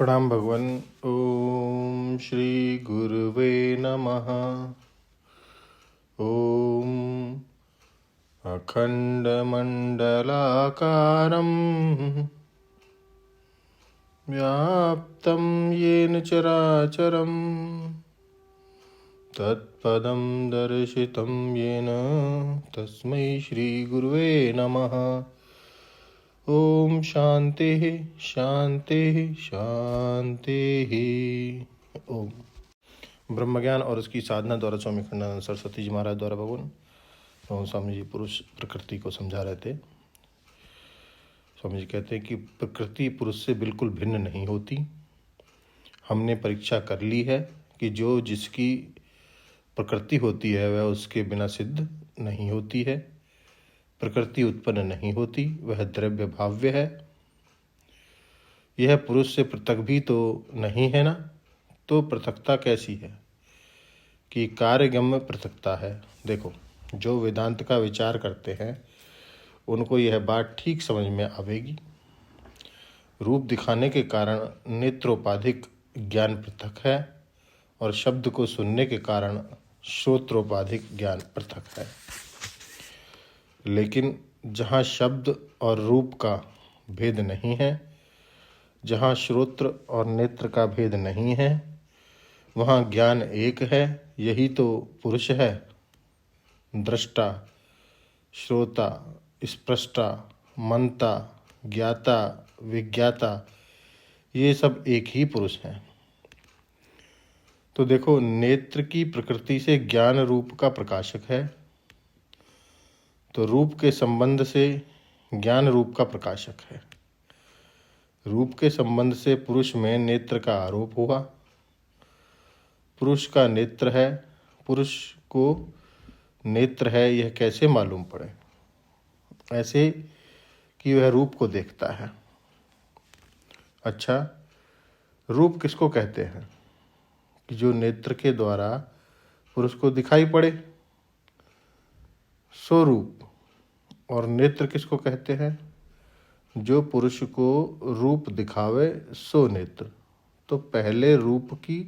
प्रणाम भगवान। ओम श्री गुरुवे नमः। ओम अखंडमंडलाकारं व्याप्तं येन चराचरं तत्पदं दर्शितं येन तस्मै श्री गुरुवे नमः। ओम शांति शांति शांति। ओम ब्रह्मज्ञान और उसकी साधना द्वारा स्वामी खंडानंद सरस्वती जी महाराज द्वारा भगवान स्वामी जी पुरुष प्रकृति को समझा रहे थे। स्वामी जी कहते हैं कि प्रकृति पुरुष से बिल्कुल भिन्न नहीं होती। हमने परीक्षा कर ली है कि जो जिसकी प्रकृति होती है वह उसके बिना सिद्ध नहीं होती है। प्रकृति उत्पन्न नहीं होती, वह द्रव्य भाव्य है। यह पुरुष से पृथक भी तो नहीं है ना, तो पृथकता कैसी है कि कार्यगम्य पृथकता है। देखो, जो वेदांत का विचार करते हैं उनको यह बात ठीक समझ में आवेगी। रूप दिखाने के कारण नेत्रोपाधिक ज्ञान पृथक है और शब्द को सुनने के कारण श्रोत्रोपाधिक ज्ञान पृथक है। लेकिन जहाँ शब्द और रूप का भेद नहीं है, जहाँ श्रोत्र और नेत्र का भेद नहीं है, वहाँ ज्ञान एक है। यही तो पुरुष है। दृष्टा, श्रोता, स्पृष्टा, मनता, ज्ञाता, विज्ञाता, ये सब एक ही पुरुष हैं। तो देखो, नेत्र की प्रकृति से ज्ञान रूप का प्रकाशक है, तो रूप के संबंध से ज्ञान रूप का प्रकाशक है। रूप के संबंध से पुरुष में नेत्र का आरोप हुआ। पुरुष का नेत्र है, पुरुष को नेत्र है, यह कैसे मालूम पड़े? ऐसे कि वह रूप को देखता है। अच्छा, रूप किसको कहते हैं? कि जो नेत्र के द्वारा पुरुष को दिखाई पड़े, सो रूप। और नेत्र किसको कहते हैं? जो पुरुष को रूप दिखावे, सो नेत्र। तो पहले रूप की,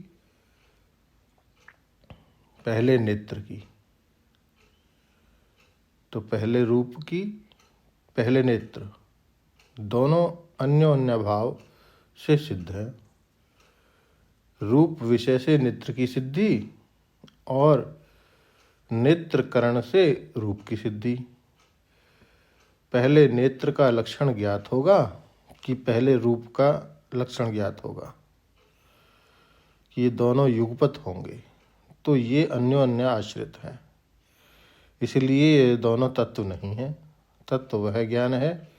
पहले नेत्र की, तो पहले रूप की, पहले नेत्र, दोनों अन्योन्य भाव से सिद्ध है। रूप विषय से नेत्र की सिद्धि और नेत्र करण से रूप की सिद्धि। पहले नेत्र का लक्षण ज्ञात होगा कि पहले रूप का लक्षण ज्ञात होगा, कि ये दोनों युगपत होंगे। तो ये अन्योन्य आश्रित हैं, इसलिए ये दोनों तत्व नहीं हैं। तत्व वह ज्ञान है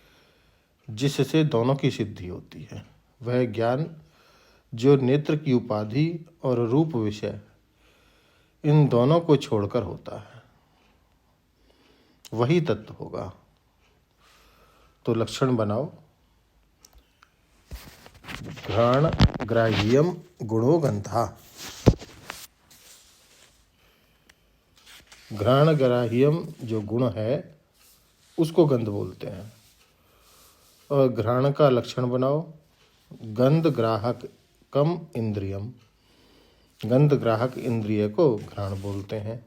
जिससे दोनों की सिद्धि होती है। वह ज्ञान जो नेत्र की उपाधि और रूप विषय इन दोनों को छोड़कर होता है, वही तत्व होगा। तो लक्षण बनाओ। घ्राण ग्राह्यम गुणो गंधा। घ्राण ग्राह्यम जो गुण है उसको गंध बोलते हैं। और घ्राण का लक्षण बनाओ। गंध ग्राहक कम इंद्रियम। गंध ग्राहक इंद्रिय को घ्राण बोलते हैं।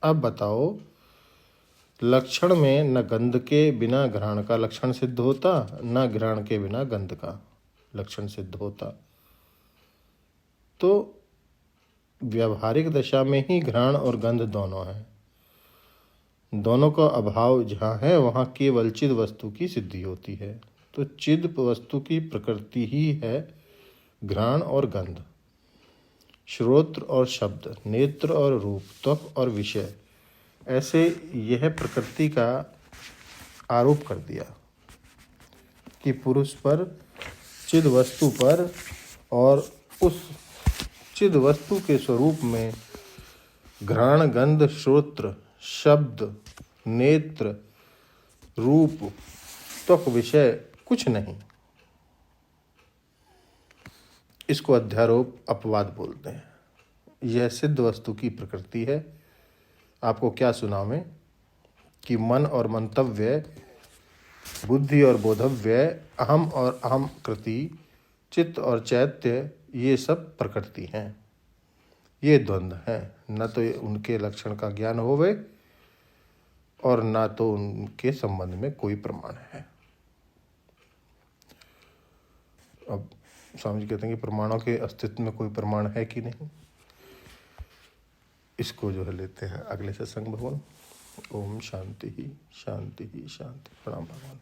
अब बताओ, लक्षण में न गंध के बिना घ्राण का लक्षण सिद्ध होता, न घ्राण के बिना गंध का लक्षण सिद्ध होता। तो व्यावहारिक दशा में ही घ्राण और गंध दोनों हैं। दोनों का अभाव जहाँ है वहाँ केवल चिद वस्तु की सिद्धि होती है। तो चिद वस्तु की प्रकृति ही है घ्राण और गंध। श्रोत्र और शब्द, नेत्र और रूप, त्वक और विषय, ऐसे यह प्रकृति का आरोप कर दिया कि पुरुष पर, चिद वस्तु पर और उस चिद वस्तु के स्वरूप में घ्राण, गंध, श्रोत्र, शब्द, नेत्र, रूप, त्वक, विषय कुछ नहीं। इसको अध्यारोप, अपवाद बोलते हैं। यह सिद्ध वस्तु की प्रकृति है। आपको क्या सुनावें कि मन और मंतव्य, बुद्धि और बोधव्य, अहम और अहम कृति, चित्त और चैत्य ये सब प्रकृति हैं, ये द्वंद्व हैं। न तो उनके लक्षण का ज्ञान होवे और ना तो उनके संबंध में कोई प्रमाण है। अब स्वामी जी कहते हैं कि प्रमाणों के अस्तित्व में कोई प्रमाण है कि नहीं, इसको जो है लेते हैं अगले सत्संग भवन। ओम शांति ही शांति ही शांति। प्रणाम भगवान।